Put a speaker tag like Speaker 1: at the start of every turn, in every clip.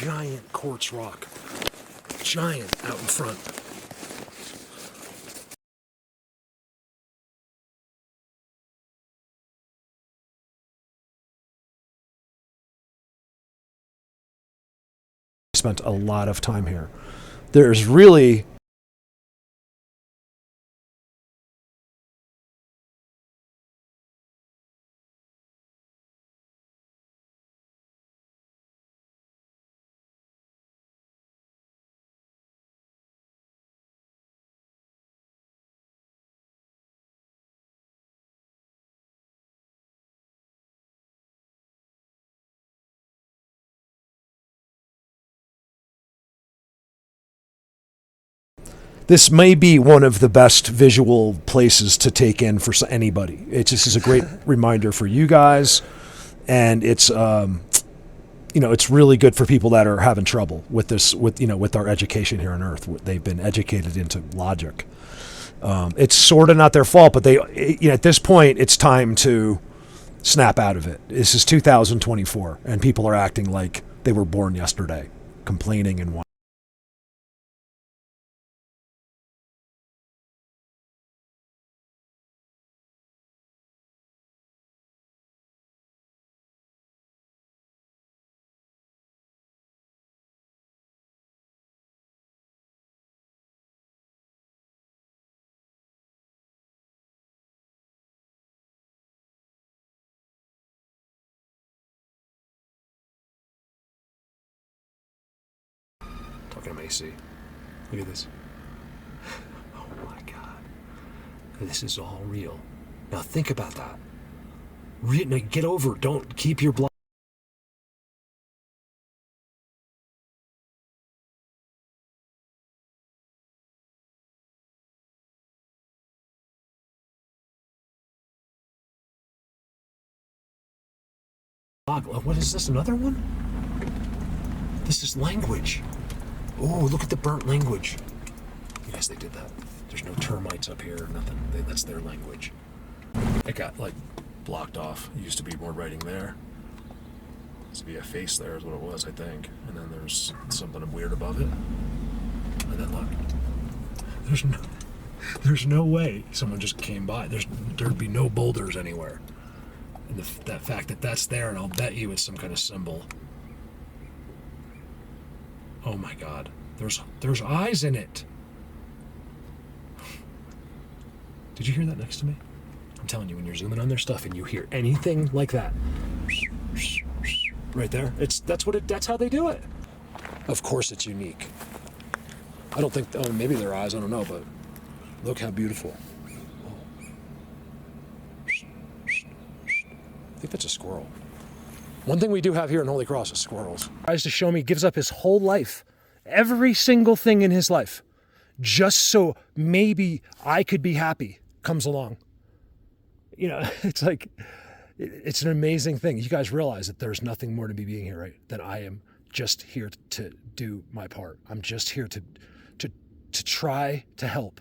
Speaker 1: giant quartz rock. Giant out in front. Spent a lot of time here. There's really this may be one of the best visual places to take in for anybody. It just is a great reminder for you guys, and it's it's really good for people that are having trouble with this, with our education here on Earth. They've been educated into logic. It's sort of not their fault, but at this point, it's time to snap out of it. This is 2024, and people are acting like they were born yesterday, complaining and whining. Talking to AC. Look at this. Oh my God. This is all real. Now think about that. Now get over it. Don't keep your blind. What is this? Another one? This is language. Oh, look at the burnt language. Yes, they did that. There's no termites up here or nothing. That's their language. It got blocked off. It used to be more writing there. Used to be a face there is what it was, I think. And then there's something weird above it. And then look. There's no way someone just came by. There'd be no boulders anywhere. And that fact that that's there, and I'll bet you it's some kind of symbol. Oh my God, there's eyes in it. Did you hear that next to me? I'm telling you, when you're zooming on their stuff and you hear anything like that, right there, that's how they do it. Of course it's unique. I don't think, maybe their eyes, I don't know, but look how beautiful. I think that's a squirrel. One thing we do have here in Holy Cross is squirrels. Tries to show me, gives up his whole life, every single thing in his life, just so maybe I could be happy, comes along. It's like, it's an amazing thing. You guys realize that there's nothing more to me being here, right? That I am just here to do my part. I'm just here to try to help.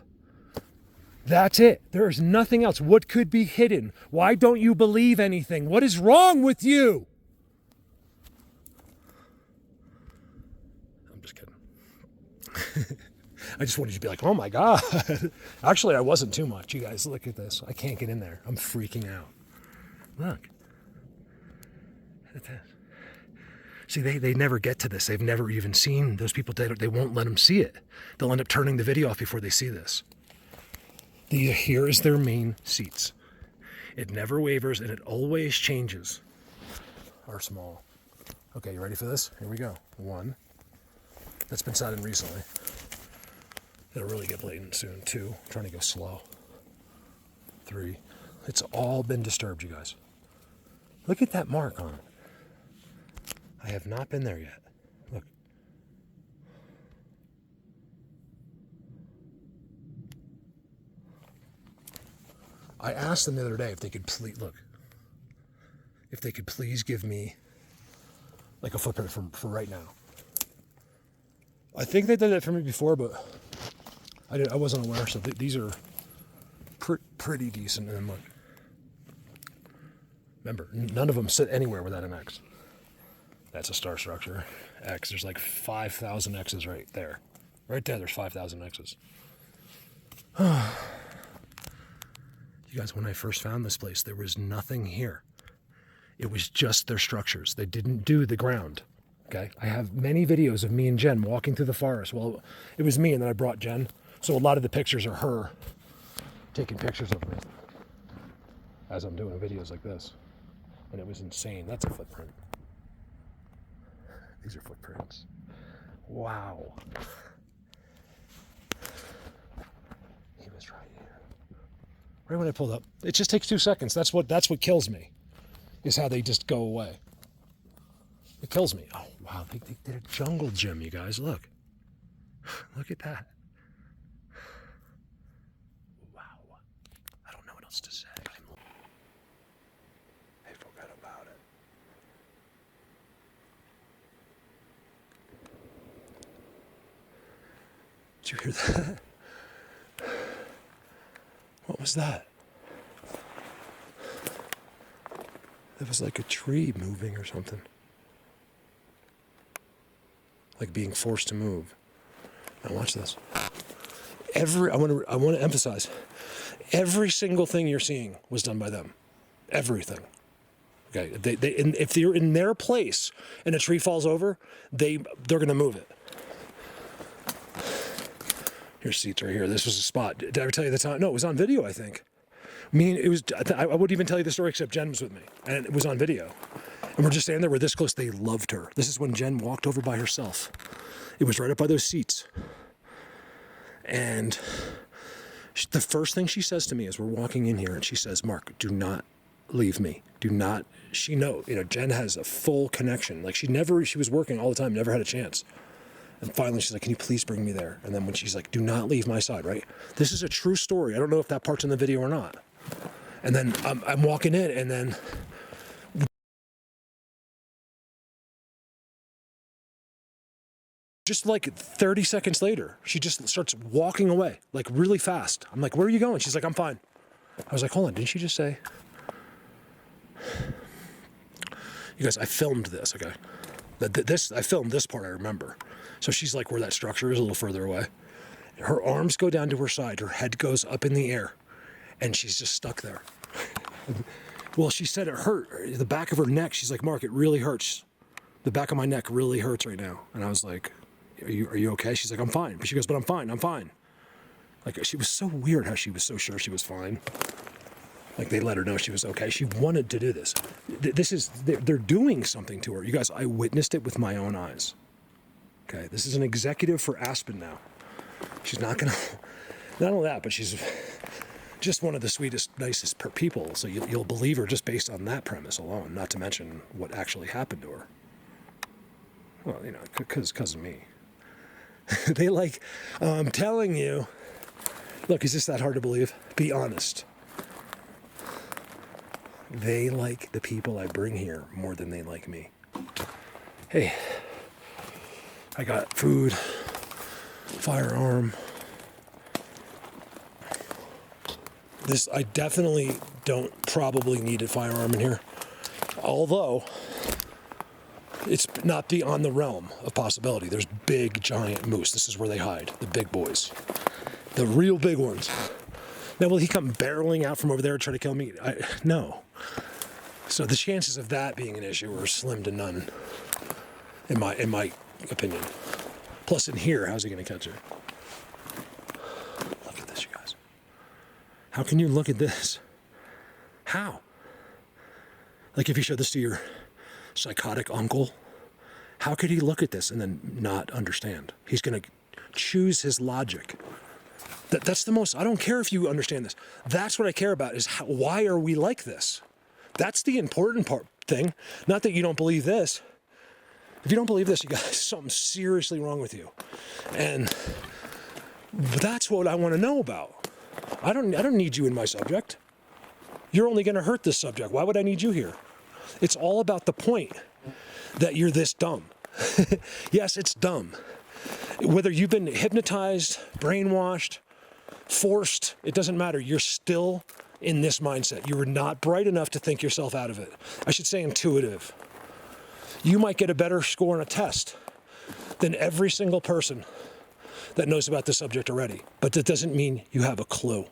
Speaker 1: That's it. There is nothing else. What could be hidden? Why don't you believe anything? What is wrong with you? I'm just kidding. I just wanted you to be like, oh my God. Actually, I wasn't too much. You guys, look at this. I can't get in there. I'm freaking out. Look. Look at this. See, they never get to this. They've never even seen those people. They won't let them see it. They'll end up turning the video off before they see this. Here is their main seats. It never wavers and it always changes. Are small. Okay, you ready for this? Here we go. 1. That's been sat in recently. It'll really get blatant soon. 2. I'm trying to go slow. 3. It's all been disturbed, you guys. Look at that mark on it. I have not been there yet. Look. I asked them the other day if they could please give me like a footprint for right now. I think they did it for me before, but I wasn't aware. So these are pretty decent. And look, remember, none of them sit anywhere without an X. That's a star structure. X. There's like 5,000 X's right there. Right there, there's 5,000 X's. You guys, when I first found this place, there was nothing here. It was just their structures. They didn't do the ground. Okay, I have many videos of me and Jen walking through the forest. Well, it was me and then I brought Jen. So a lot of the pictures are her taking pictures of me as I'm doing videos like this. And it was insane. That's a footprint. These are footprints. Wow. He was right here. Right when I pulled up. It just takes 2 seconds. That's what kills me. Is how they just go away. It kills me. Oh, wow. They did a jungle gym, you guys. Look. Look at that. Wow. I don't know what else to say. I forgot about it. Did you hear that? What was that? It was like a tree moving or something. Like being forced to move. Now watch this. I want to emphasize, every single thing you're seeing was done by them. Everything. Okay. If they're in their place and a tree falls over, they're gonna move it. Here's seats right here. This was a spot. Did I ever tell you the time? No, it was on video, I think. I wouldn't even tell you the story except Jen was with me, and it was on video. And we're just standing there, we're this close, they loved her. This is when Jen walked over by herself. It was right up by those seats. And the first thing she says to me is we're walking in here, and she says, Mark, do not leave me. Do not, Jen has a full connection. Like she was working all the time, never had a chance. And finally she's like, can you please bring me there? And then when she's like, do not leave my side, right? This is a true story. I don't know if that part's in the video or not. And then I'm walking in, and then just like 30 seconds later, she just starts walking away, like really fast. I'm like, where are you going? She's like, I'm fine. I was like, hold on, didn't she just say? You guys, I filmed this, okay? I filmed this part, I remember. So she's like where that structure is, a little further away. Her arms go down to her side, her head goes up in the air, and she's just stuck there. Well, she said it hurt, the back of her neck. She's like, Mark, it really hurts. The back of my neck really hurts right now. And I was like, are you okay? She's like, I'm fine. But she goes, but I'm fine. Like, she was so weird how she was so sure she was fine. Like, they let her know she was okay. She wanted to do this. They're doing something to her. You guys, I witnessed it with my own eyes. Okay, this is an executive for Aspen now. She's not only that, but she's just one of the sweetest, nicest people. So you'll believe her just based on that premise alone, not to mention what actually happened to her. Well, because of me. They like, I'm telling you, look, is this that hard to believe? Be honest. They like the people I bring here more than they like me. Hey, I got food, firearm. I definitely don't probably need a firearm in here. Although, it's not beyond the realm of possibility. There's big, giant moose. This is where they hide, the big boys. The real big ones. Now, will he come barreling out from over there and try to kill me? No. So the chances of that being an issue are slim to none, in my opinion. Plus, in here, how's he going to catch her? Look at this, you guys. How can you look at this? How? Like if you showed this to your psychotic uncle, how could he look at this and then not understand? He's going to choose his logic. That's the most, I don't care if you understand this. That's what I care about is why are we like this? That's the important thing. Not that you don't believe this. If you don't believe this, you got something seriously wrong with you. And that's what I want to know about. I don't need you in my subject. You're only going to hurt this subject. Why would I need you here? It's all about the point that you're this dumb. Yes, it's dumb. Whether you've been hypnotized, brainwashed, forced, it doesn't matter. You're still in this mindset. You were not bright enough to think yourself out of it. I should say intuitive. You might get a better score on a test, than every single person that knows about the subject already. But that doesn't mean you have a clue.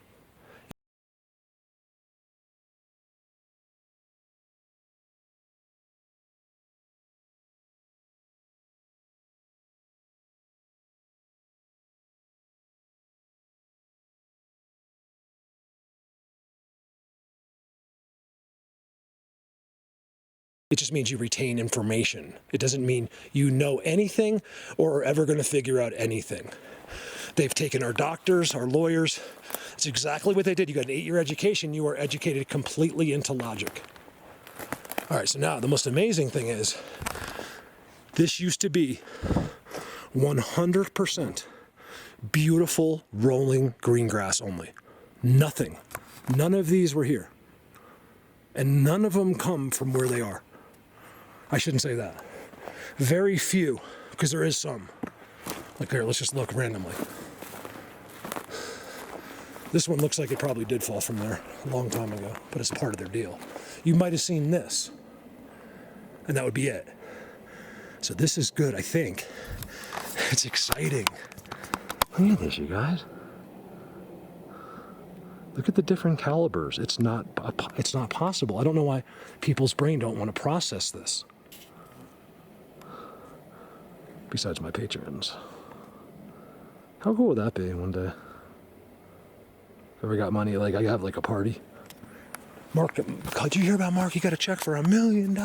Speaker 1: It just means you retain information. It doesn't mean you know anything or are ever going to figure out anything. They've taken our doctors, our lawyers. It's exactly what they did. You got an 8-year education. You are educated completely into logic. All right, so now the most amazing thing is this used to be 100% beautiful rolling green grass only. Nothing. None of these were here. And none of them come from where they are. I shouldn't say that. Very few, because there is some. Like here, let's just look randomly. This one looks like it probably did fall from there a long time ago, but it's part of their deal. You might have seen this, and that would be it. So this is good, I think. It's exciting. Look at this, you guys. Look at the different calibers. It's not possible. I don't know why people's brain don't want to process this. Besides my patrons. How cool would that be one day? Ever got money, like I have like a party? Mark, did you hear about Mark? He got a check for $1 million.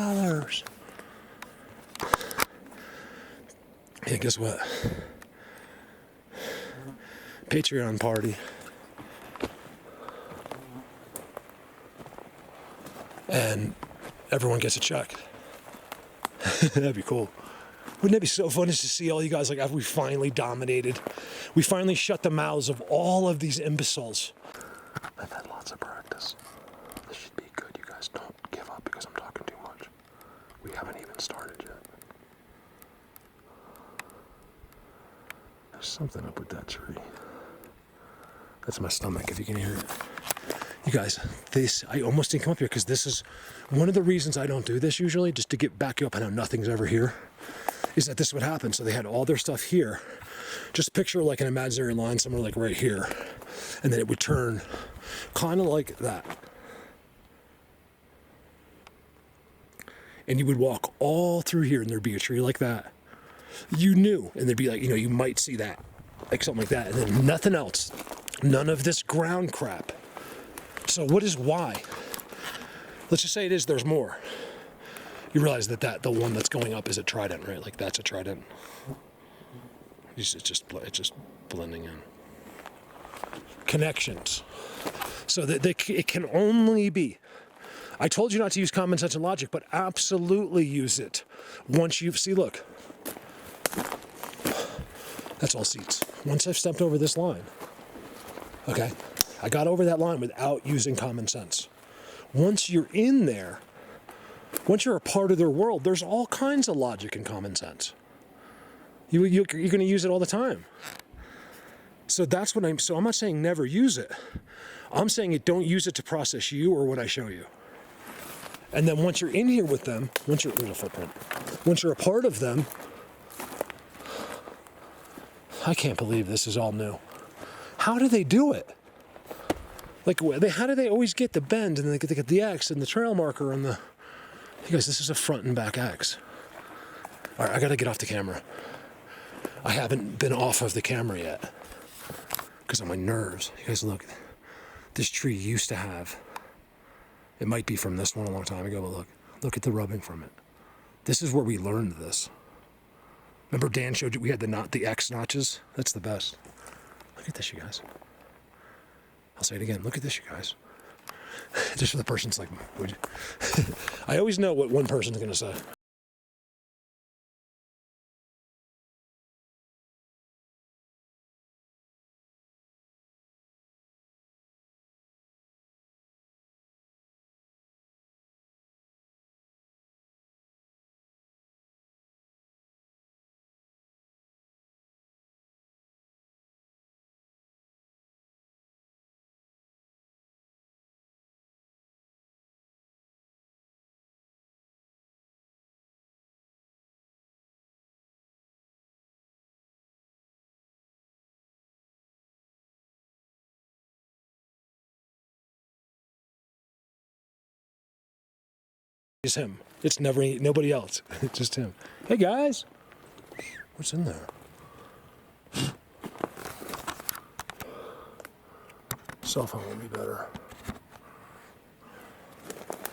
Speaker 1: Yeah, guess what? Patreon party. And everyone gets a check. That'd be cool. Wouldn't that be so fun just to see all you guys, like, after we finally dominated, we finally shut the mouths of all of these imbeciles. I've had lots of practice. This should be good. You guys don't give up because I'm talking too much. We haven't even started yet. There's something up with that tree. That's my stomach, if you can hear it. You guys, I almost didn't come up here because this is one of the reasons I don't do this usually, just to back you up. I know nothing's ever here, is that this would happen. So they had all their stuff here. Just picture like an imaginary line somewhere like right here. And then it would turn kind of like that. And you would walk all through here and there'd be a tree like that. You knew, and there'd be like, you might see that, like something like that. And then nothing else. None of this ground crap. So what is why? Let's just say there's more. You realize that the one that's going up is a trident, right? Like that's a trident. It's just blending in. Connections. So that it can only be. I told you not to use common sense and logic, but absolutely use it. Once look. That's all seats. Once I've stepped over this line, okay? I got over that line without using common sense. Once you're in there, once you're a part of their world, there's all kinds of logic and common sense. You're going to use it all the time. So that's what I'm not saying never use it. I'm saying don't use it to process you or what I show you. And then once you're in here with them, there's a footprint. Once you're a part of them, I can't believe this is all new. How do they do it? Like, how do they always get the bend and they get the X and the trail marker and the... You guys, this is a front and back X. All right, I got to get off the camera. I haven't been off of the camera yet because of my nerves. You guys, look. This tree used to have... It might be from this one a long time ago, but look at the rubbing from it. This is where we learned this. Remember Dan showed you we had the X notches? That's the best. Look at this, you guys. I'll say it again. Look at this, you guys. Just for the person's like, I always know what one person's going to say. It's him. It's never nobody else. It's just him. Hey guys, what's in there? Cell phone would be better.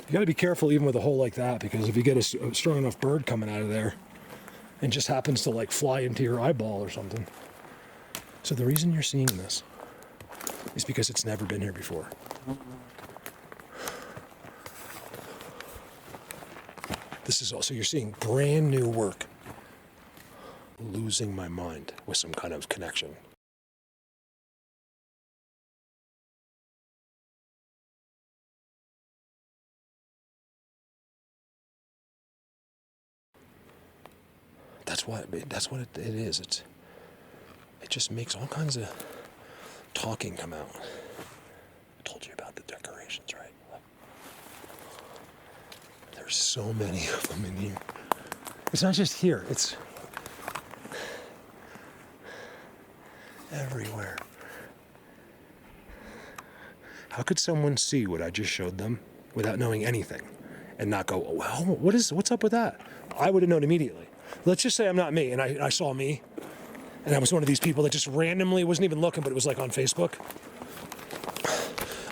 Speaker 1: You got to be careful even with a hole like that, because if you get a strong enough bird coming out of there and just happens to like fly into your eyeball or something. So the reason you're seeing this is because it's never been here before. This is also, you're seeing brand new work. Losing my mind with some kind of connection. That's what it is. It just makes all kinds of talking come out. I told you about the decorations, right? There's so many of them in here. It's not just here, it's everywhere. How could someone see what I just showed them without knowing anything and not go, oh, well, what's up with that? I would have known immediately. Let's just say I'm not me and I saw me and I was one of these people that just randomly wasn't even looking, but it was like on Facebook.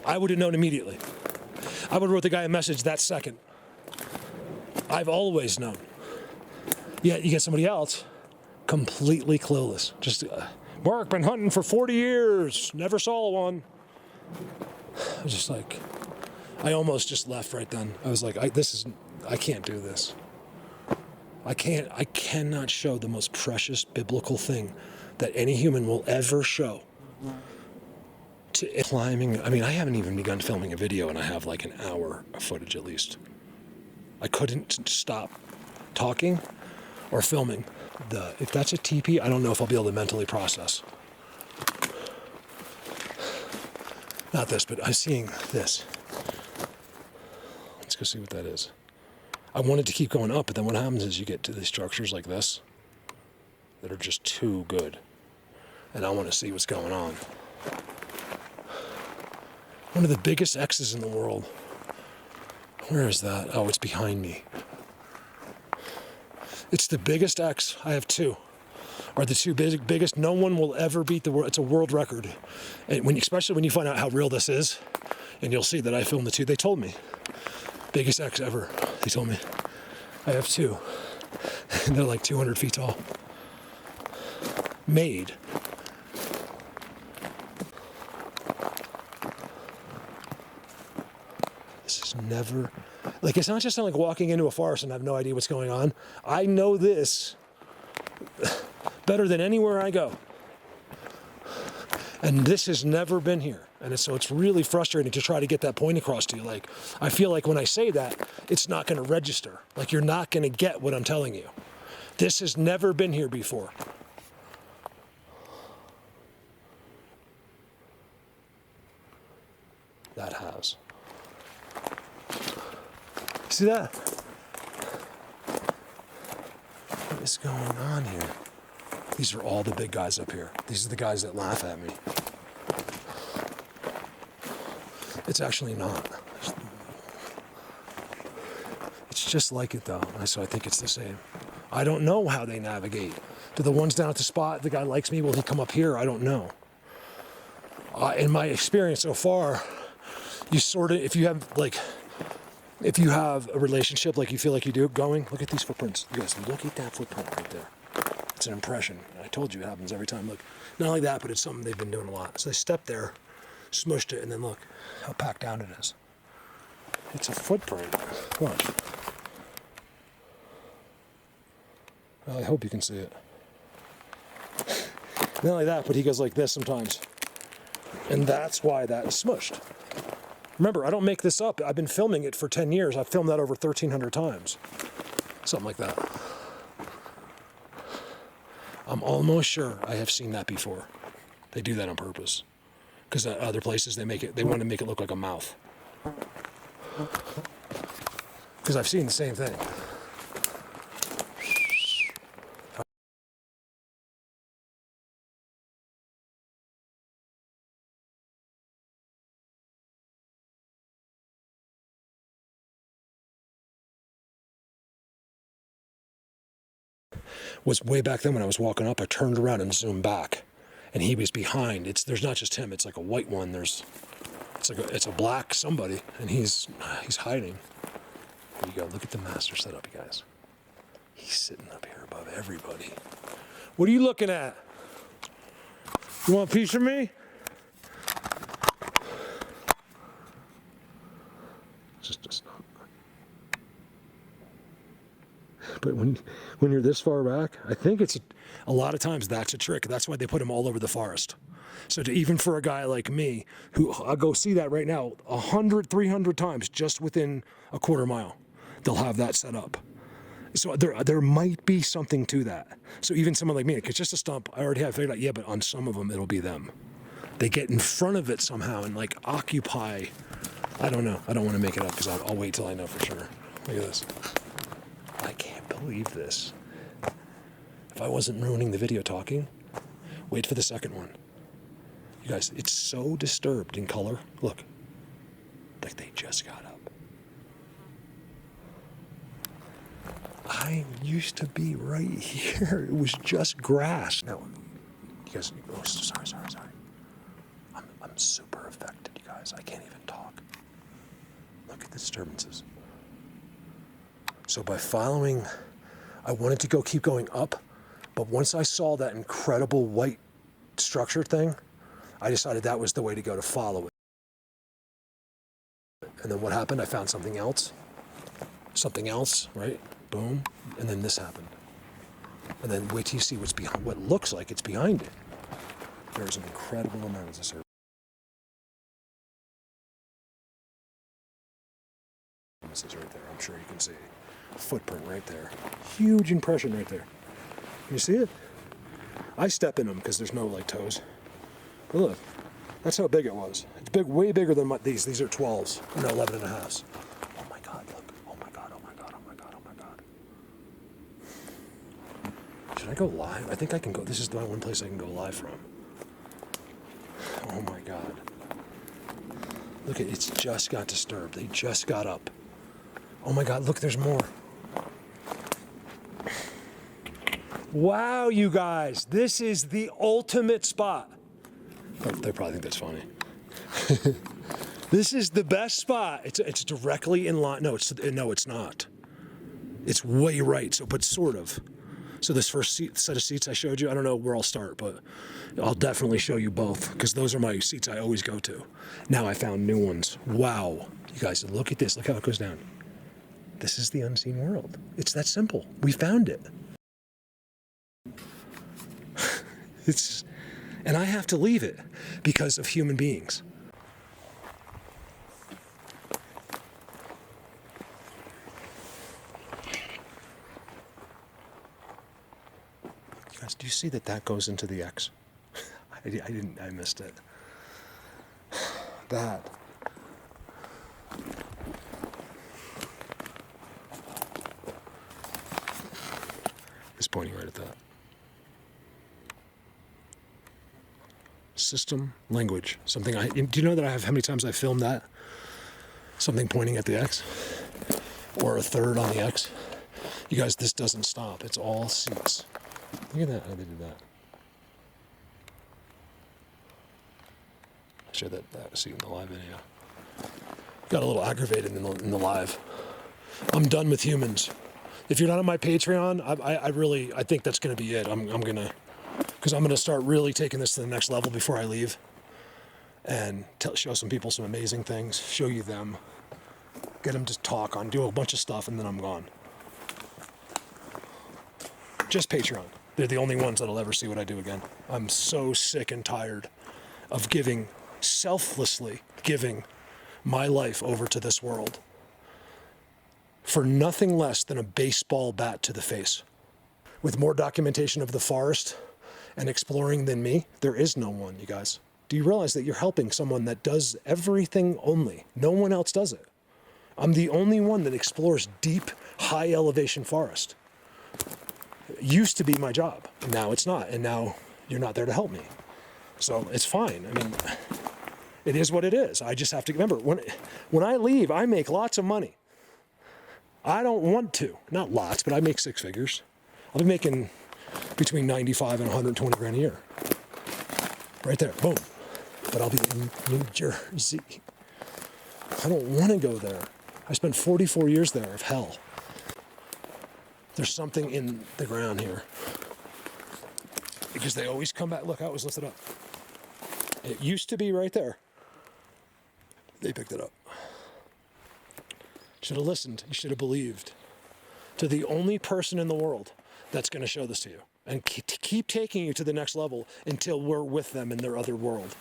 Speaker 1: I would have known immediately. I would have wrote the guy a message that second. I've always known. Yet you get somebody else completely clueless. Just, Mark, been hunting for 40 years, never saw one. I was just like, I almost just left right then. I was like, I can't do this. I cannot show the most precious biblical thing that any human will ever show to climbing. I mean, I haven't even begun filming a video and I have like an hour of footage at least. I couldn't stop talking or filming. If that's a teepee, I don't know if I'll be able to mentally process. Not this, but I'm seeing this. Let's go see what that is. I wanted to keep going up, but then what happens is you get to these structures like this that are just too good. And I want to see what's going on. One of the biggest X's in the world. Where is that? Oh, it's behind me. It's the biggest X. I have two. Are the two biggest. No one will ever beat the world. It's a world record. And especially when you find out how real this is, and you'll see that I filmed the two. They told me. Biggest X ever. They told me. I have two. And they're like 200 feet tall. Made. This is never... Like, it's not just like walking into a forest and I have no idea what's going on. I know this better than anywhere I go. And this has never been here. And so it's really frustrating to try to get that point across to you. Like, I feel like when I say that, it's not going to register. Like, you're not going to get what I'm telling you. This has never been here before. That has. See that? What is going on here? These are all the big guys up here. These are the guys that laugh at me. It's actually not. It's just like it though, so I think it's the same. I don't know how they navigate. Do the ones down at the spot, the guy likes me, will he come up here? I don't know. In my experience so far, you sort of, if you have a relationship like you feel like you do going, look at these footprints. You guys, look at that footprint right there. It's an impression. I told you it happens every time. Look, not only that, but it's something they've been doing a lot. So they stepped there, smushed it, and then look how packed down it is. It's a footprint. Look. Well, I hope you can see it. Not only that, but he goes like this sometimes. And that's why that is smushed. Remember, I don't make this up. I've been filming it for 10 years. I've filmed that over 1,300 times. Something like that. I'm almost sure I have seen that before. They do that on purpose. Because at other places, they want to make it look like a mouth. Because I've seen the same thing. was way back then when I was walking up, I turned around and zoomed back, and he was behind. There's not just him, it's like a white one. It's a black somebody, and he's hiding. Here you go, look at the master setup, you guys. He's sitting up here above everybody. What are you looking at? You want a piece of me? Just but when you're this far back, I think it's a lot of times that's a trick. That's why they put them all over the forest. So even for a guy like me, who I'll go see that right now 100, 300 times just within a quarter mile, they'll have that set up. So there might be something to that. So even someone like me, it's just a stump. I already have figured out, yeah, but on some of them, it'll be them. They get in front of it somehow and like occupy. I don't know. I don't want to make it up because I'll wait till I know for sure. Look at this. I can't believe this. If I wasn't ruining the video talking, wait for the second one. You guys, it's so disturbed in color. Look, like they just got up. I used to be right here. It was just grass. Now, you guys, oh, sorry. I'm super affected, you guys. I can't even talk. Look at the disturbances. So by following, I wanted to keep going up, but once I saw that incredible white structure thing, I decided that was the way to go, to follow it. And then what happened? I found something else, right? Boom, and then this happened. And then wait till you see what's behind, what looks like it's behind it. There's an incredible amount of this. This is right there. I'm sure you can see a footprint right there. Huge impression right there. Can you see it? I step in them because there's no like toes. But look, that's how big it was. It's big, way bigger than these. These are 12s, no, 11 and a halves. Oh my God, look. Oh my God. Should I go live? I think I can go. This is the one place I can go live from. Oh my God. Look, it's just got disturbed. They just got up. Oh my God, look, there's more. Wow, you guys, this is the ultimate spot. Oh, they probably think that's funny. This is the best spot. It's directly in line. No, it's not. It's way right, but sort of. So this first set of seats I showed you, I don't know where I'll start, but I'll definitely show you both because those are my seats I always go to. Now I found new ones. Wow. You guys, look at this. Look how it goes down. This is the unseen world. It's that simple. We found it. And I have to leave it because of human beings. You guys, do you see that goes into the X? I missed it. That. Is pointing right at that. System, language, something do you know that I have how many times I filmed that? Something pointing at the X, or a third on the X. You guys, this doesn't stop. It's all seats. Look at that, how they did that. I showed that seat in the live video. Got a little aggravated in the live. I'm done with humans. If you're not on my Patreon, I think that's going to be it. Because I'm going to start really taking this to the next level before I leave, and show some people some amazing things, show you them, get them to talk on, do a bunch of stuff, and then I'm gone. Just Patreon. They're the only ones that'll ever see what I do again. I'm so sick and tired of selflessly giving my life over to this world for nothing less than a baseball bat to the face. With more documentation of the forest and exploring than me, there is no one, you guys. Do you realize that you're helping someone that does everything only? No one else does it. I'm the only one that explores deep, high elevation forest. It used to be my job. Now it's not. And now you're not there to help me. So it's fine. I mean, it is what it is. I just have to remember, when I leave, I make lots of money. I don't want to. Not lots, but I make 6 figures. I'll be making between 95 and 120 grand a year. Right there, boom. But I'll be in New Jersey. I don't want to go there. I spent 44 years there of hell. There's something in the ground here. Because they always come back. Look, I was lifted up. It used to be right there. They picked it up. Should have listened. You should have believed. To the only person in the world that's going to show this to you. And keep taking you to the next level until we're with them in their other world.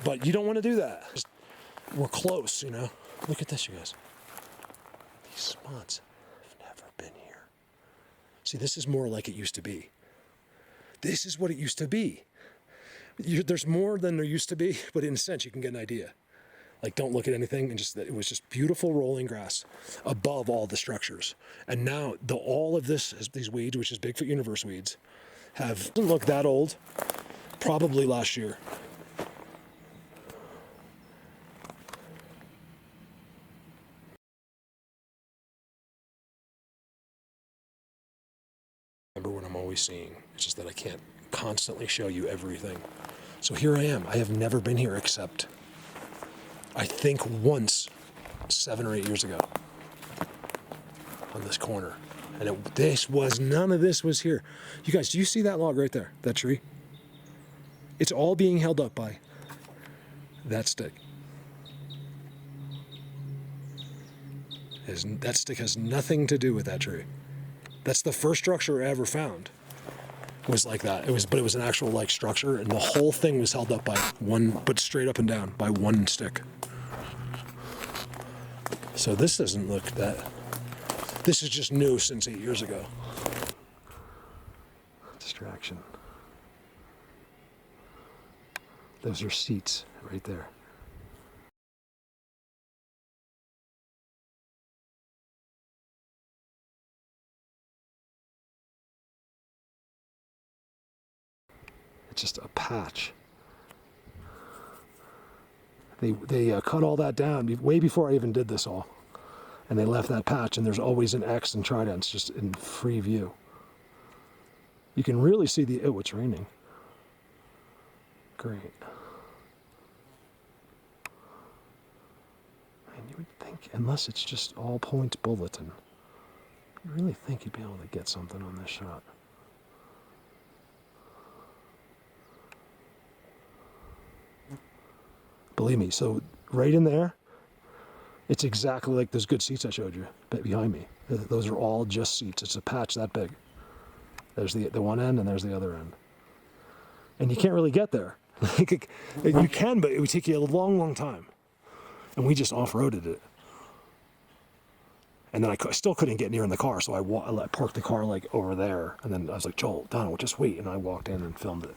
Speaker 1: But you don't want to do that. We're close, you know. Look at this, you guys. These spots have never been here. See, this is more like it used to be. This is what it used to be. There's more than there used to be, but in a sense, you can get an idea. Like, don't look at anything, and it was just beautiful rolling grass above all the structures. And now all of these weeds, which is Bigfoot universe weeds, doesn't look that old. Probably last year. Remember what I'm always seeing. It's just that I can't constantly show you everything. So here I am. I have never been here except, I think, once 7 or 8 years ago on this corner. And none of this was here. You guys, do you see that log right there? That tree? It's all being held up by that stick. That stick has nothing to do with that tree. That's the first structure I ever found. Was like that. But it was an actual like structure, and the whole thing was held up by one, but straight up and down by one stick. So this doesn't look that. This is just new since 8 years ago. Distraction. Those are seats right there. Just a patch. They cut all that down way before I even did this all, and they left that patch. And there's always an X and tridents just in free view. You can really see oh, it's raining. Great. And you would think, unless it's just all points bulletin, you really think you'd be able to get something on this shot. Believe me, so right in there, it's exactly like those good seats I showed you behind me. Those are all just seats. It's a patch that big. There's the one end and there's the other end. And you can't really get there. You can, but it would take you a long, long time. And we just off-roaded it. And then I still couldn't get near in the car, so I parked the car like over there. And then I was like, Joel, Donald, just wait. And I walked in and filmed it.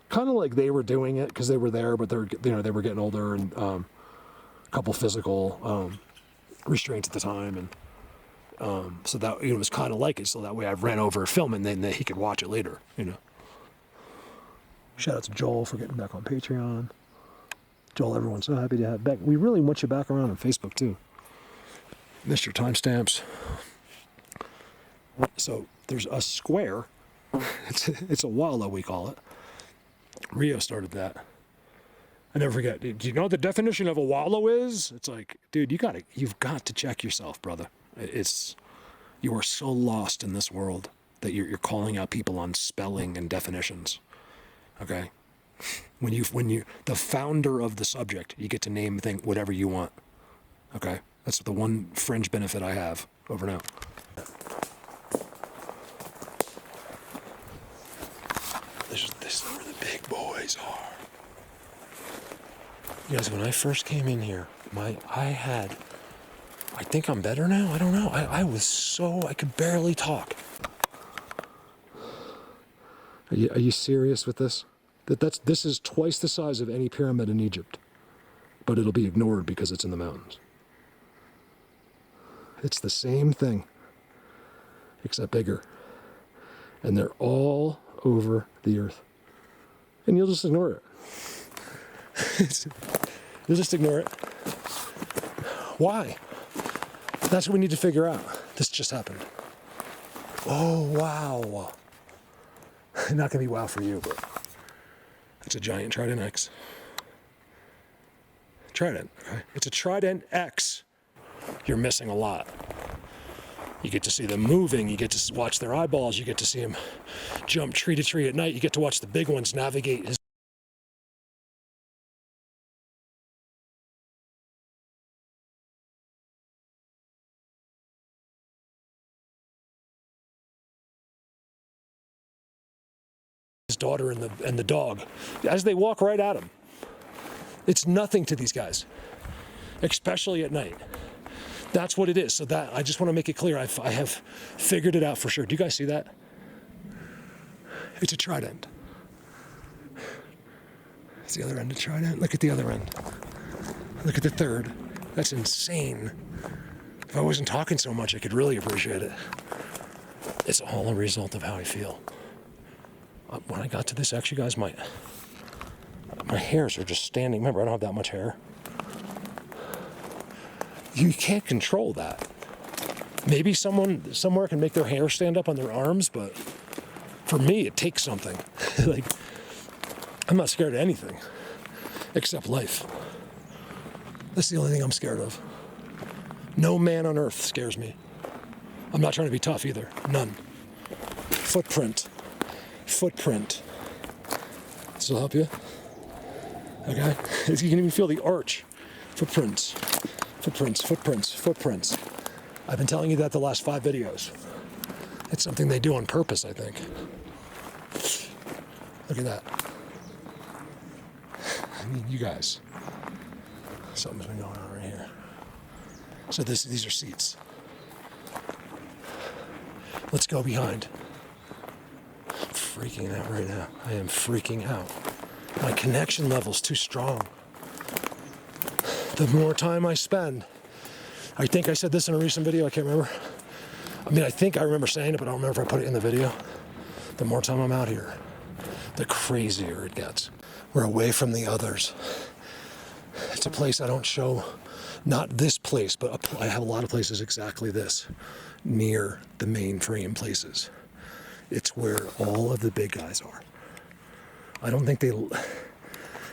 Speaker 1: Kind of like they were doing it because they were there, but they were getting older and a couple physical restraints at the time, and so that it was kind of like it. So that way, I ran over film, and then he could watch it later. You know. Shout out to Joel for getting back on Patreon. Joel, everyone's so happy to have back. We really want you back around on Facebook too. Missed your timestamps. So there's a square. It's a wallow, we call it. Rio started that. I never forget. Do you know what the definition of a wallow is? It's like, dude, you've got to check yourself, brother. You are so lost in this world that you're calling out people on spelling and definitions. Okay? When you the founder of the subject, you get to name whatever you want. Okay? That's the one fringe benefit I have. Over now. This is where the big boys are. You guys, when I first came in here, I think I'm better now. I don't know. I could barely talk. Are you serious with this? This is twice the size of any pyramid in Egypt, but it'll be ignored because it's in the mountains. It's the same thing, except bigger. And they're all over the earth. And you'll just ignore it. You'll just ignore it. Why? That's what we need to figure out. This just happened. Oh, wow. Not gonna be wow for you, but it's a giant Trident X. Trident, okay? It's a Trident X. You're missing a lot. You get to see them moving, you get to watch their eyeballs, you get to see them jump tree to tree at night, you get to watch the big ones navigate his daughter and the dog as they walk right at him. It's nothing to these guys, especially at night. That's what it is. So that I just want to make it clear. I have figured it out for sure. Do you guys see that? It's a Trident. It's the other end of Trident. Look at the other end. Look at the third. That's insane. If I wasn't talking so much, I could really appreciate it. It's all a result of how I feel. When I got to this, actually, guys, my hairs are just standing. Remember, I don't have that much hair. You can't control that. Maybe someone somewhere can make their hair stand up on their arms, but for me, it takes something. Like, I'm not scared of anything except life. That's the only thing I'm scared of. No man on earth scares me. I'm not trying to be tough either. None. Footprint. This will help you. Okay? You can even feel the arch. Footprints. I've been telling you that the last 5 videos. It's something they do on purpose, I think. Look at that. I mean, you guys. Something's been going on right here. So these are seats. Let's go behind. I'm freaking out right now. I am freaking out. My connection level's too strong. The more time I spend, I think I said this in a recent video, I can't remember. I mean, I think I remember saying it, but I don't remember if I put it in the video. The more time I'm out here, the crazier it gets. We're away from the others. It's a place I don't show, not this place, but I have a lot of places exactly this, near the mainframe places. It's where all of the big guys are. I don't think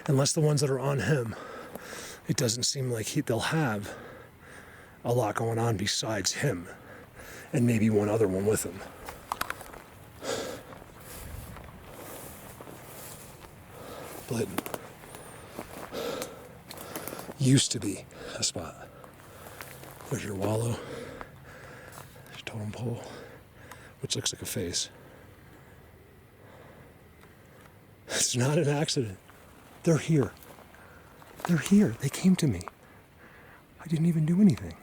Speaker 1: unless the ones that are on him, it doesn't seem like they'll have a lot going on besides him and maybe one other one with him. Bladen used to be a spot. There's your wallow. There's your totem pole, which looks like a face. It's not an accident. They're here. They're here. They came to me. I didn't even do anything.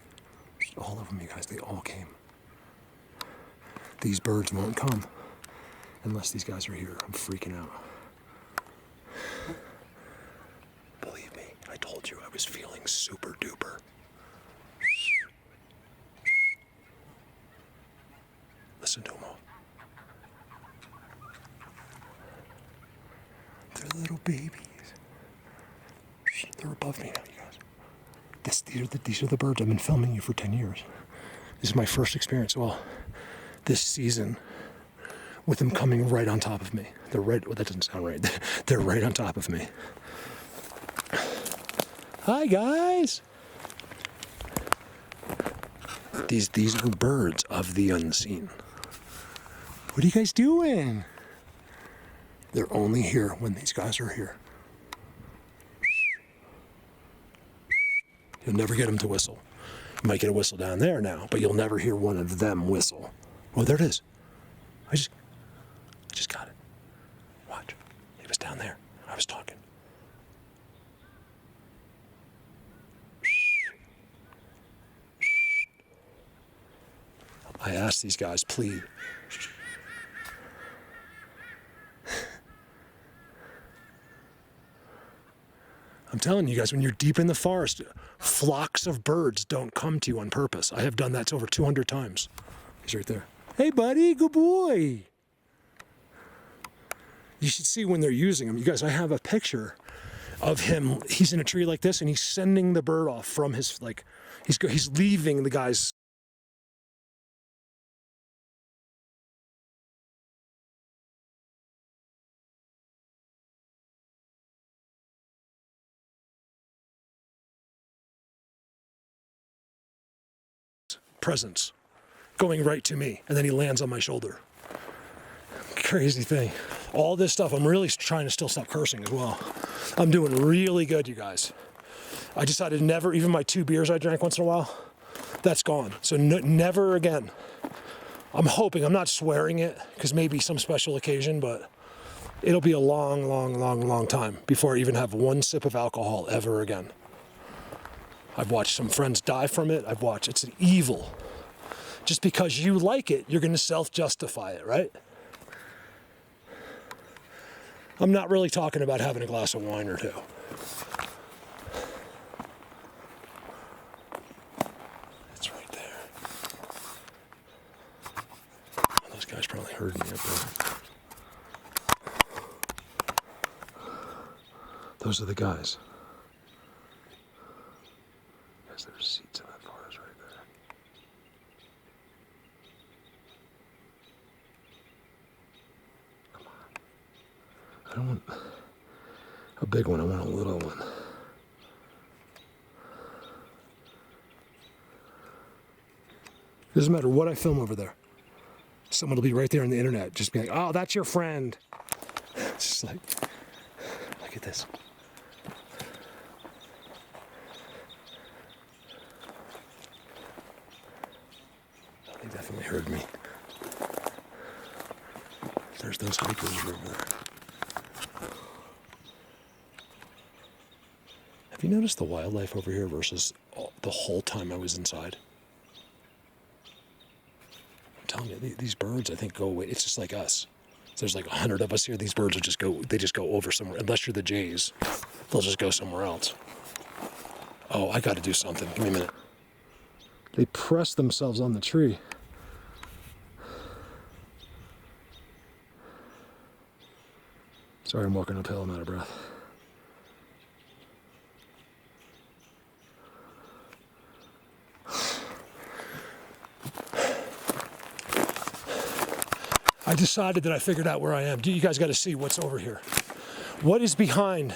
Speaker 1: All of them, you guys, they all came. These birds won't come unless these guys are here. I'm freaking out. Believe me, I told you I was feeling super duper. Listen to them all. They're little babies. They're above me now, you guys. These are the birds. I've been filming you for 10 years. This is my first experience, well, this season, with them coming right on top of me. They're right, well, that doesn't sound right. They're right on top of me. Hi, guys. These are birds of the unseen. What are you guys doing? They're only here when these guys are here. You'll never get them to whistle. You might get a whistle down there now, but you'll never hear one of them whistle. Oh, there it is. I just got it. Watch. It was down there. I was talking. I asked these guys, please. I'm telling you guys, when you're deep in the forest, flocks of birds don't come to you on purpose. I have done that over 200 times. He's right there. Hey, buddy, good boy. You should see when they're using him. You guys, I have a picture of him. He's in a tree like this, and he's sending the bird off from his, he's leaving the guy's presence going right to me, and then he lands on my shoulder. Crazy thing. All this stuff, I'm really trying to still stop cursing as well. I'm doing really good, you guys. I decided never, even my 2 beers I drank once in a while, that's gone. So never again. I'm hoping, I'm not swearing it, because maybe some special occasion, but it'll be a long, long, long, long time before I even have 1 sip of alcohol ever again. I've watched some friends die from it. It's an evil. Just because you like it, you're going to self-justify it, right? I'm not really talking about having a glass of wine or 2. It's right there. Those guys probably heard me up there. Those are the guys. Yes, there's seats in that forest right there. Come on. I don't want a big one, I want a little one. Doesn't matter what I film over there. Someone will be right there on the internet, just be like, oh, that's your friend. It's just like, look at this. They definitely heard me. There's those hikers over there. Have you noticed the wildlife over here versus the whole time I was inside? I'm telling you, these birds, I think, go away. It's just like us. There's like 100 of us here. These birds will just go, they just go over somewhere. Unless you're the jays, they'll just go somewhere else. Oh, I got to do something. Give me a minute. They press themselves on the tree. Sorry, I'm walking uphill. I'm out of breath. I decided that I figured out where I am. You guys got to see what's over here. What is behind,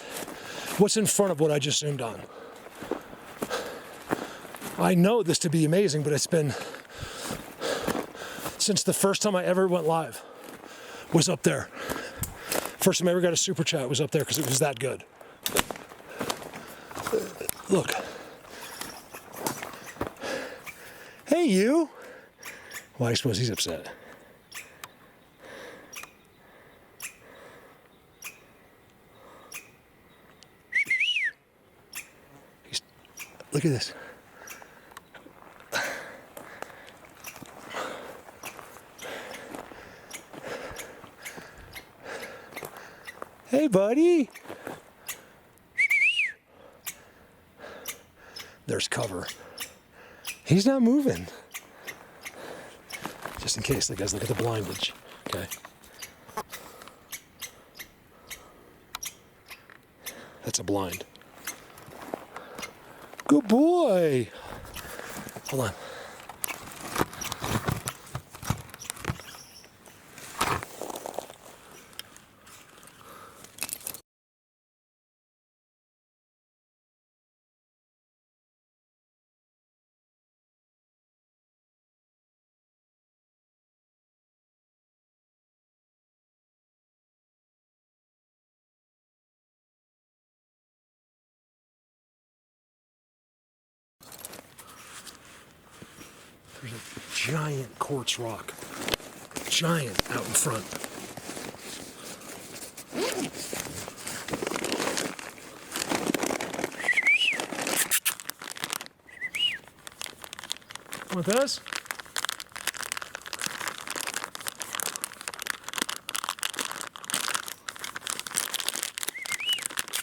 Speaker 1: what's in front of what I just zoomed on? I know this to be amazing, but it's been since the first time I ever went live was up there. First time I ever got a super chat was up there because it was that good. Look. Hey, you. Well, I suppose he's upset. Look at this. Hey, buddy. There's cover. He's not moving. Just in case, guys, look at the blindage. Okay. That's a blind. Good boy. Hold on. There's a giant quartz rock. Giant out in front. Want this?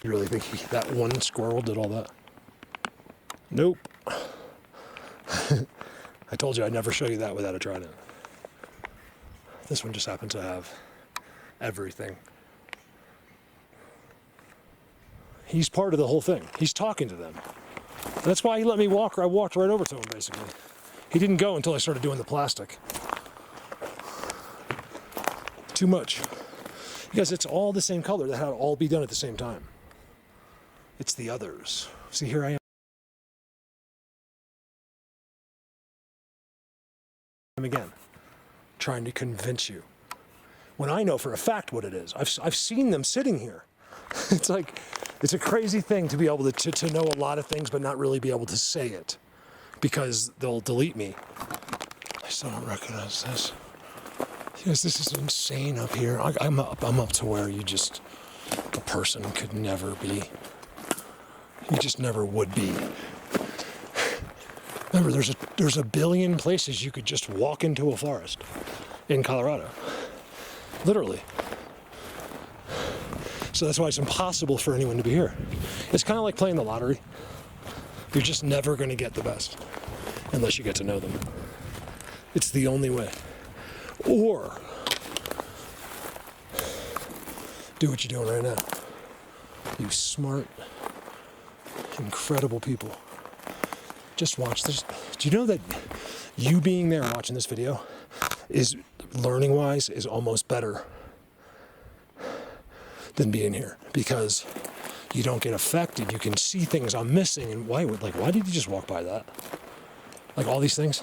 Speaker 1: You really think that one squirrel did all that? Nope. I told you I'd never show you that without a trident. This one just happened to have everything. He's part of the whole thing. He's talking to them. That's why he let me walk, or I walked right over to him, basically. He didn't go until I started doing the plastic. Too much. Because it's all the same color. That had to all be done at the same time. It's the others. See, here I am. again, trying to convince you. When I know for a fact what it is. I've seen them sitting here. It's like, it's a crazy thing to be able to know a lot of things but not really be able to say it because they'll delete me. I still don't recognize this. Yes, this is insane up here. I'm up to where a person could never be. You just never would be. Remember, there's a billion places you could just walk into a forest in Colorado. Literally. So that's why it's impossible for anyone to be here. It's kind of like playing the lottery. You're just never going to get the best unless you get to know them. It's the only way. Or do what you're doing right now. You smart, incredible people. Just watch this. Do you know that you being there watching this video is, learning-wise, is almost better than being here? Because you don't get affected. You can see things I'm missing. And why did you just walk by that? Like all these things.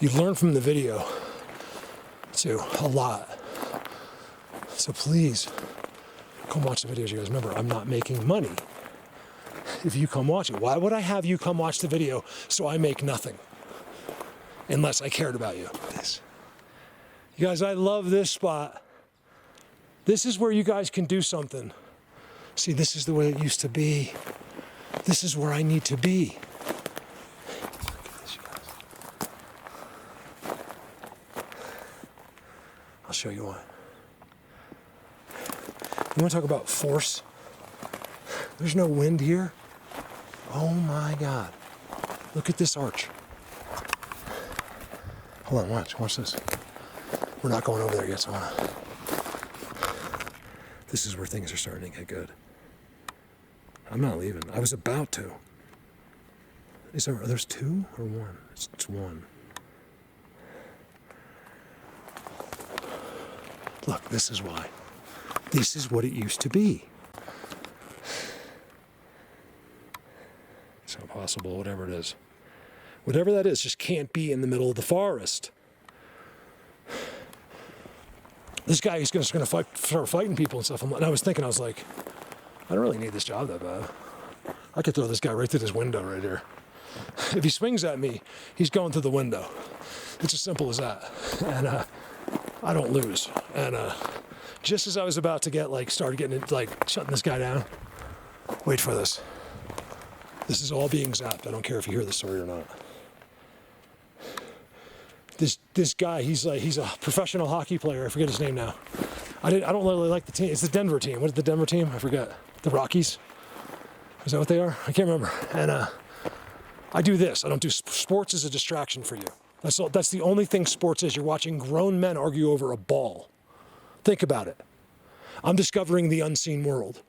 Speaker 1: You learn from the video too, a lot. So please, come watch the videos, you guys. Remember, I'm not making money if you come watch it. Why would I have you come watch the video so I make nothing? Unless I cared about you. You guys, I love this spot. This is where you guys can do something. See, this is the way it used to be. This is where I need to be. Look at this, you guys. I'll show you why. You want to talk about force? There's no wind here. Oh my God. Look at this arch. Hold on, watch this. We're not going over there yet, so this is where things are starting to get good. I'm not leaving. I was about to. There's two or one? It's one. Look, this is why. This is what it used to be. It's impossible, whatever it is. Whatever that is, just can't be in the middle of the forest. This guy is just going to start fighting people and stuff. And I was thinking, I was like, I don't really need this job that bad. I could throw this guy right through this window right here. If he swings at me, he's going through the window. It's as simple as that. And I don't lose. And just as I was about to started getting it, shutting this guy down, wait for this. This is all being zapped. I don't care if you hear the story or not. This guy, he's a professional hockey player. I forget his name now. I don't really like the team. It's the Denver team. What is the Denver team? I forget. The Rockies? Is that what they are? I can't remember. And I do this. I don't do sports as a distraction for you. That's the only thing sports is. You're watching grown men argue over a ball. Think about it. I'm discovering the unseen world.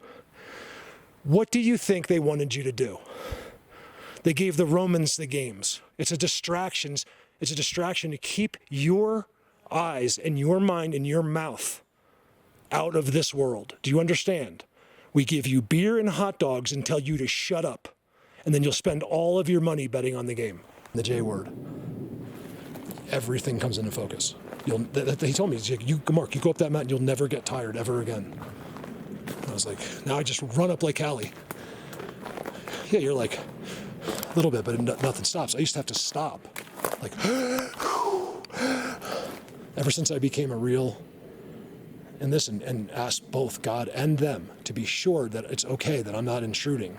Speaker 1: What do you think they wanted you to do? They gave the Romans the games. It's a distraction to keep your eyes and your mind and your mouth out of this world. Do you understand? We give you beer and hot dogs and tell you to shut up. And then you'll spend all of your money betting on the game. The J word. Everything comes into focus. He told me, Mark, you go up that mountain, you'll never get tired ever again. I was like, now I just run up Lake Hallie. Yeah, you're like, a little bit, but nothing stops. I used to have to stop. Like, ever since I became a real in this and asked both God and them to be sure that it's okay, that I'm not intruding.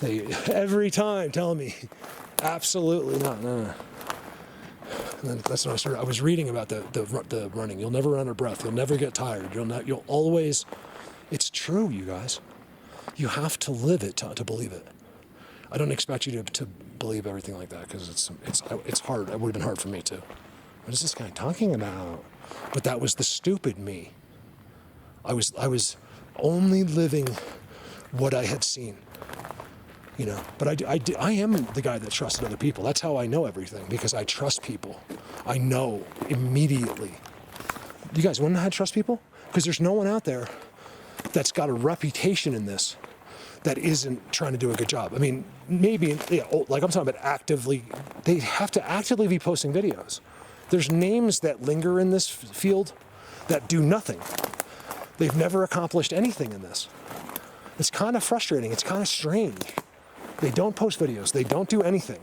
Speaker 1: They every time tell me, absolutely not, no. And then that's when I was reading about the running. You'll never run out of breath. You'll never get tired. You'll always. It's true, you guys. You have to live it to believe it. I don't expect you to believe everything like that because it's hard. It would have been hard for me too. What is this guy talking about? But that was the stupid me. I was only living what I had seen. You know, but I am the guy that trusted other people. That's how I know everything, because I trust people. I know immediately. You guys want to know how to trust people? Because there's no one out there that's got a reputation in this that isn't trying to do a good job. I mean, maybe, like I'm talking about actively, they have to actively be posting videos. There's names that linger in this field that do nothing. They've never accomplished anything in this. It's kind of frustrating. It's kind of strange. They don't post videos. They don't do anything.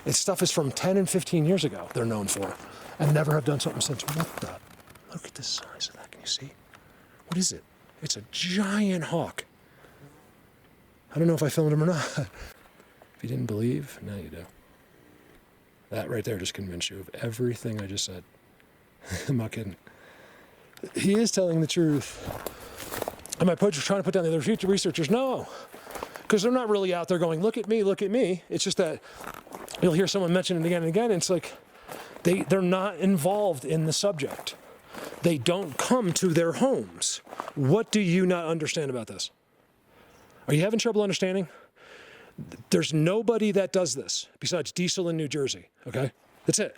Speaker 1: This stuff is from 10 and 15 years ago, they're known for, and never have done something since. What the? Look at the size of that. Can you see? What is it? It's a giant hawk. I don't know if I filmed him or not. If you didn't believe, now you do. That right there just convinced you of everything I just said. I'm not kidding. He is telling the truth. Am I trying to put down the other future researchers? No. Because they're not really out there going, look at me, look at me. It's just that you'll hear someone mention it again and again, and it's like they're not involved in the subject. They don't come to their homes. What do you not understand about this? Are you having trouble understanding? There's nobody that does this besides Diesel in New Jersey, okay? That's it.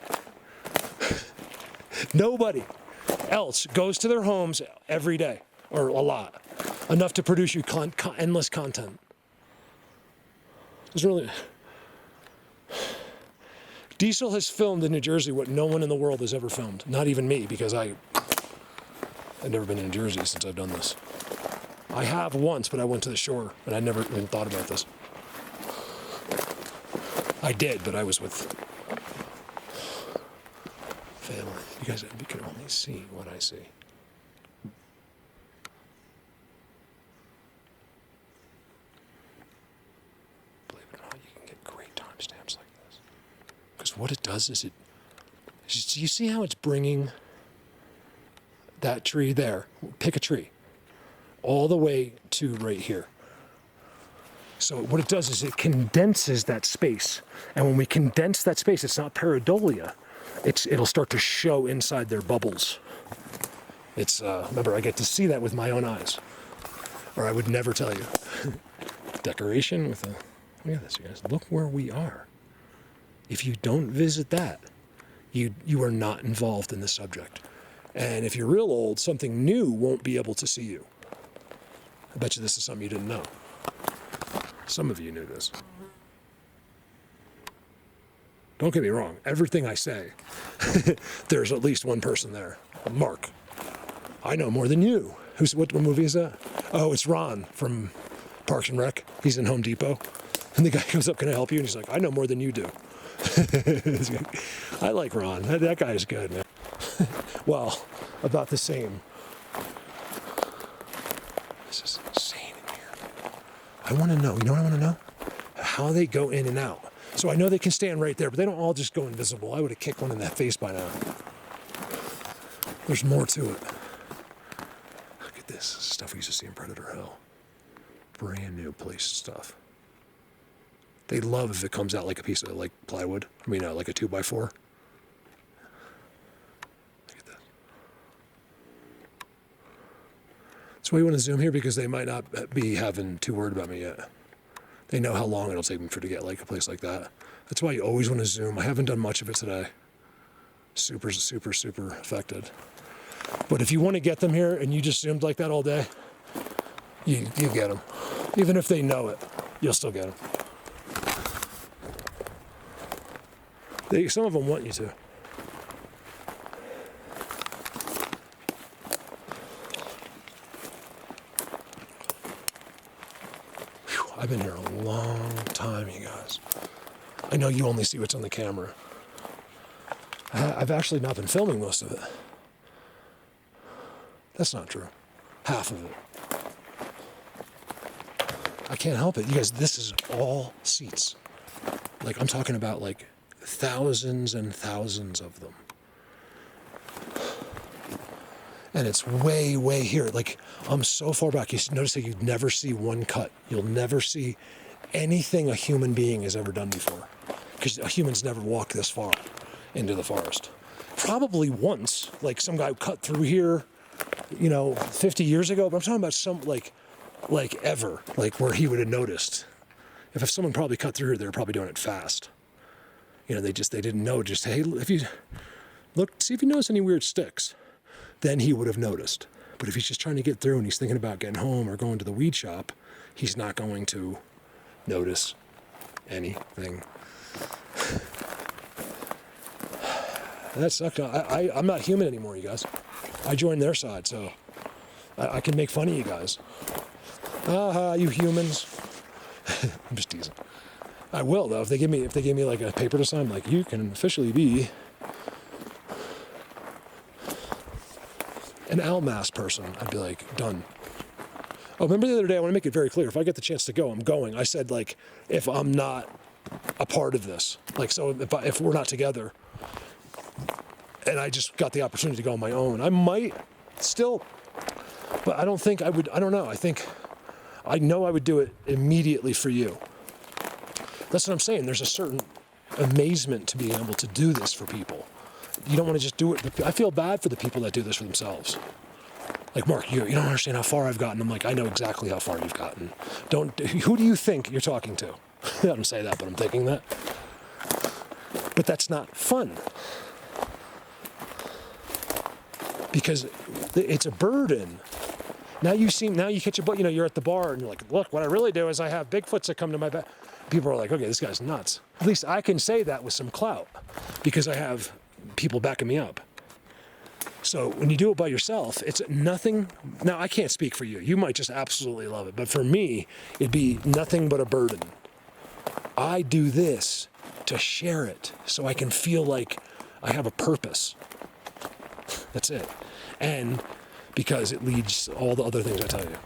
Speaker 1: Nobody else goes to their homes every day, or a lot, enough to produce you endless content. There's really... Diesel has filmed in New Jersey what no one in the world has ever filmed. Not even me, because I've never been in New Jersey since I've done this. I have once, but I went to the shore, and I never even thought about this. I did, but I was with family. You guys, you can only see what I see. Believe it or not, you can get great timestamps like this. Because what it does is you see how it's bringing that tree there, pick a tree, all the way to right here. So what it does is it condenses that space. And when we condense that space, it's not pareidolia. It'll start to show inside their bubbles. It's, remember, I get to see that with my own eyes. Or I would never tell you. Decoration with a, look at this, you guys. Look where we are. If you don't visit that, you are not involved in the subject. And if you're real old, something new won't be able to see you. I bet you this is something you didn't know. Some of you knew this. Don't get me wrong. Everything I say, there's at least one person there. Mark. I know more than you. What movie is that? Oh, it's Ron from Parks and Rec. He's in Home Depot. And the guy goes up, can I help you? And he's like, I know more than you do. I like Ron. That guy is good, man. Well, about the same. This is insane in here. I want to know, you know what I want to know? How they go in and out. So I know they can stand right there, but they don't all just go invisible. I would have kicked one in that face by now. There's more to it. Look at this. This is stuff we used to see in Predator Hill. Brand new place stuff. They love if it comes out like a piece of like plywood. I mean, like a 2x4. Look at this. That's why you want to zoom here, because they might not be having too worried about me yet. They know how long it'll take them to get like a place like that. That's why you always want to zoom. I haven't done much of it today. Super, super, super affected. But if you want to get them here and you just zoomed like that all day, you get them. Even if they know it, you'll still get them. Some of them want you to. Whew, I've been here a long time, you guys. I know you only see what's on the camera. I've actually not been filming most of it. That's not true. Half of it. I can't help it. You guys, this is all seats. Like, I'm talking about like thousands and thousands of them. And it's way, way here. Like, I'm so far back. You notice that you never see one cut. You'll never see anything a human being has ever done before. Because a human's never walked this far into the forest. Probably once, like some guy cut through here, 50 years ago. But I'm talking about some, like ever, like where he would have noticed. If someone probably cut through here, they were probably doing it fast. They didn't know. Just, hey, if you look, see if you notice any weird sticks. Then he would have noticed. But if he's just trying to get through and he's thinking about getting home or going to the weed shop, he's not going to notice anything. That sucked. I'm not human anymore, you guys. I joined their side, so I can make fun of you guys. You humans. I'm just teasing. I will though. If they give me like a paper to sign, like you can officially be an Almas person, I'd be like, done. Oh, remember the other day, I want to make it very clear, if I get the chance to go, I'm going. I said, like, if I'm not a part of this, like, so if we're not together, and I just got the opportunity to go on my own, I might still, but I don't think I would, I don't know. I know I would do it immediately for you. That's what I'm saying. There's a certain amazement to being able to do this for people. You don't want to just do it. I feel bad for the people that do this for themselves. Like, Mark, you don't understand how far I've gotten. I'm like, I know exactly how far you've gotten. Who do you think you're talking to? I don't say that, but I'm thinking that. But that's not fun. Because it's a burden. Now you catch a butt, you're at the bar and you're like, look, what I really do is I have Bigfoots that come to my back. People are like, okay, this guy's nuts. At least I can say that with some clout because I have people backing me up. So when you do it by yourself, it's nothing. Now, I can't speak for you. You might just absolutely love it. But for me, it'd be nothing but a burden. I do this to share it so I can feel like I have a purpose. That's it. And because it leads all the other things I tell you.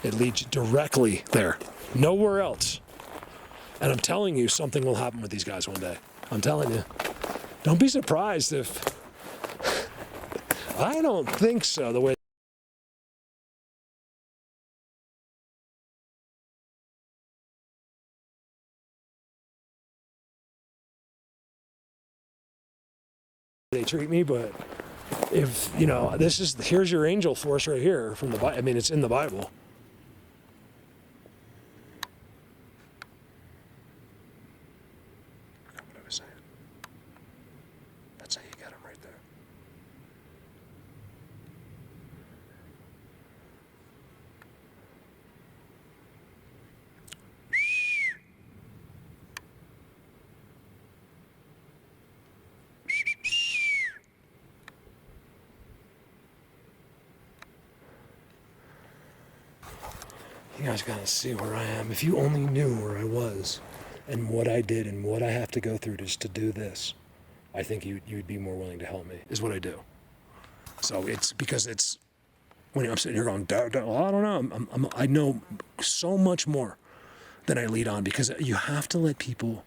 Speaker 1: It leads directly there. Nowhere else. And I'm telling you, something will happen with these guys one day. I'm telling you. Don't be surprised if... I don't think so, the way... they treat me, but if, here's your angel force right here from the Bible. I mean, it's in the Bible. I forgot what I was saying. That's how you get them right there. You guys gotta see where I am. If you only knew where I was and what I did and what I have to go through just to do this, I think you'd be more willing to help me, is what I do. So it's because it's, when I'm sitting here going, well, I don't know, I know so much more than I lead on because you have to let people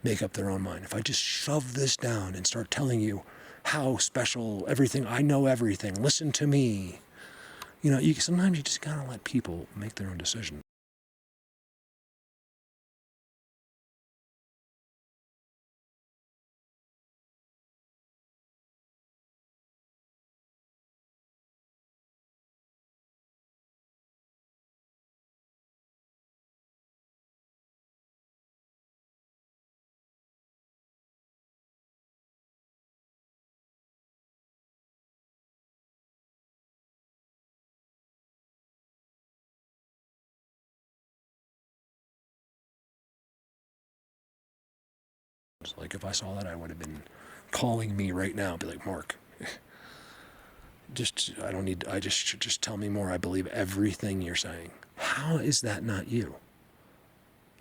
Speaker 1: make up their own mind. If I just shove this down and start telling you how special everything, I know everything, listen to me. Sometimes you just gotta let people make their own decision. Like if I saw that, I would have been calling me right now, be like, Mark, just tell me more. I believe everything you're saying. How is that not you?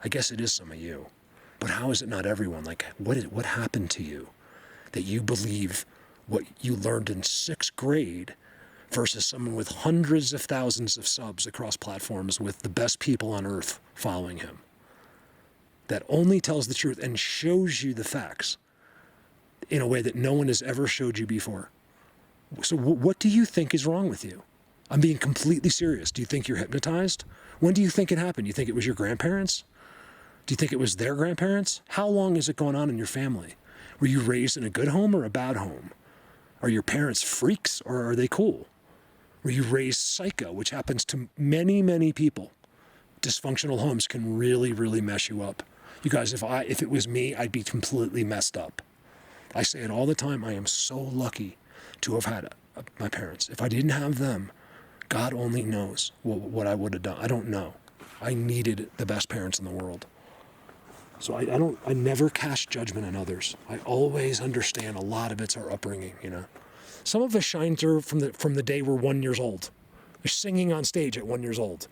Speaker 1: I guess it is some of you, but how is it not everyone? Like, what happened to you that you believe what you learned in 6th grade versus someone with hundreds of thousands of subs across platforms with the best people on earth following him? That only tells the truth and shows you the facts in a way that no one has ever showed you before. So what do you think is wrong with you? I'm being completely serious. Do you think you're hypnotized? When do you think it happened? You think it was your grandparents? Do you think it was their grandparents? How long has it gone on in your family? Were you raised in a good home or a bad home? Are your parents freaks or are they cool? Were you raised psycho, which happens to many, many people? Dysfunctional homes can really, really mess you up. You guys, if it was me, I'd be completely messed up. I say it all the time. I am so lucky to have had my parents. If I didn't have them, God only knows what I would have done. I don't know. I needed the best parents in the world. So I never cast judgment on others. I always understand a lot of it's our upbringing, you know. Some of us shine through from the day we're 1 year old. They're singing on stage at 1 year old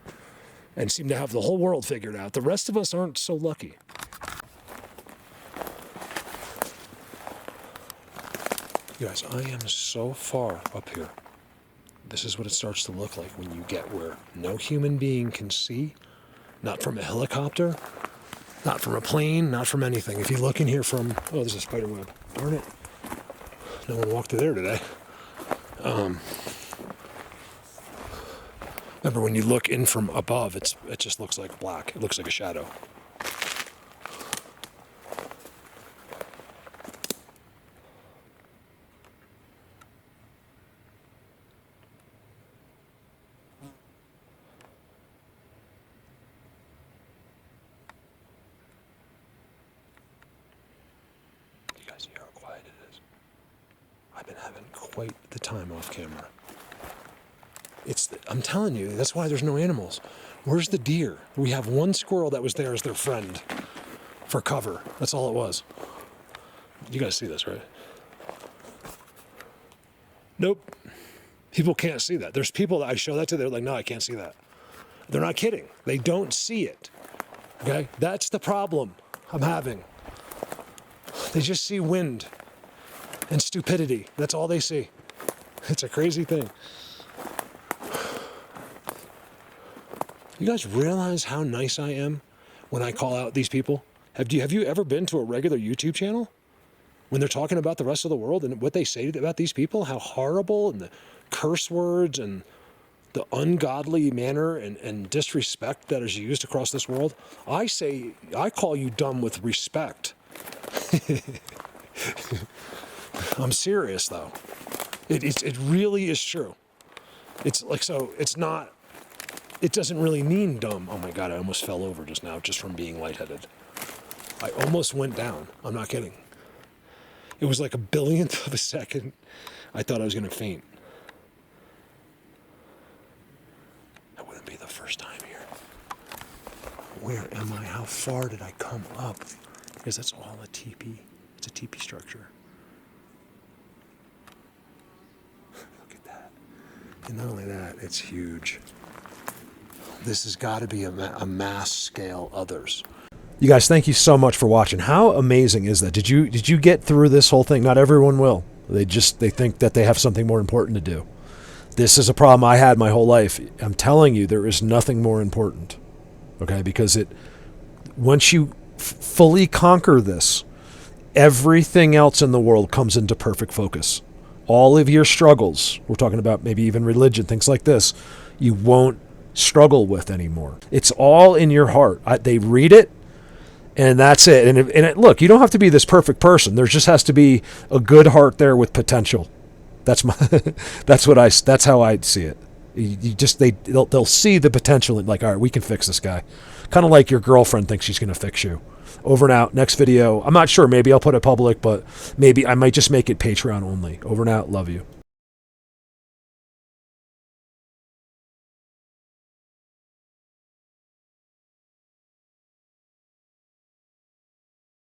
Speaker 1: and seem to have the whole world figured out. The rest of us aren't so lucky. You guys, I am so far up here. This is what it starts to look like when you get where no human being can see, not from a helicopter, not from a plane, not from anything. If you look in here from, oh, there's a spider web. Darn it. No one walked through there today. Remember, when you look in from above, it just looks like black. It looks like a shadow. You guys hear how quiet it is? I've been having quite the time off camera. I'm telling you, that's why there's no animals. Where's the deer? We have one squirrel that was there as their friend for cover. That's all it was. You guys see this, right? Nope. People can't see that. There's people that I show that to, they're like, no, I can't see that. They're not kidding. They don't see it. Okay? That's the problem I'm having. They just see wind and stupidity. That's all they see. It's a crazy thing. You guys realize how nice I am when I call out these people? Have you ever been to a regular YouTube channel? When they're talking about the rest of the world and what they say about these people, how horrible, and the curse words and the ungodly manner and disrespect that is used across this world, I call you dumb with respect. I'm serious though. It really is true. It's like, so it's not, it doesn't really mean dumb. Oh my God, I almost fell over just now just from being lightheaded. I almost went down. I'm not kidding. It was like a billionth of a second. I thought I was going to faint. That wouldn't be the first time here. Where am I? How far did I come up? Because that's all a teepee. It's a teepee structure. Look at that. And not only that, it's huge. This has got to be a mass scale others. You guys, thank you so much for watching. How amazing is that? Did you get through this whole thing? Not everyone will. They think that they have something more important to do. This is a problem I had my whole life. I'm telling you, there is nothing more important. Okay? Because once you fully conquer this, everything else in the world comes into perfect focus. All of your struggles, we're talking about maybe even religion, things like this, you won't struggle with anymore. It's all in your heart. They read it, and that's it. And look, you don't have to be this perfect person. There just has to be a good heart there with potential. That's how I see it. They'll see the potential and like, all right, we can fix this guy. Kind of like your girlfriend thinks she's going to fix you. Over and out. Next video. I'm not sure. Maybe I'll put it public, but maybe I might just make it Patreon only. Over and out. Love you.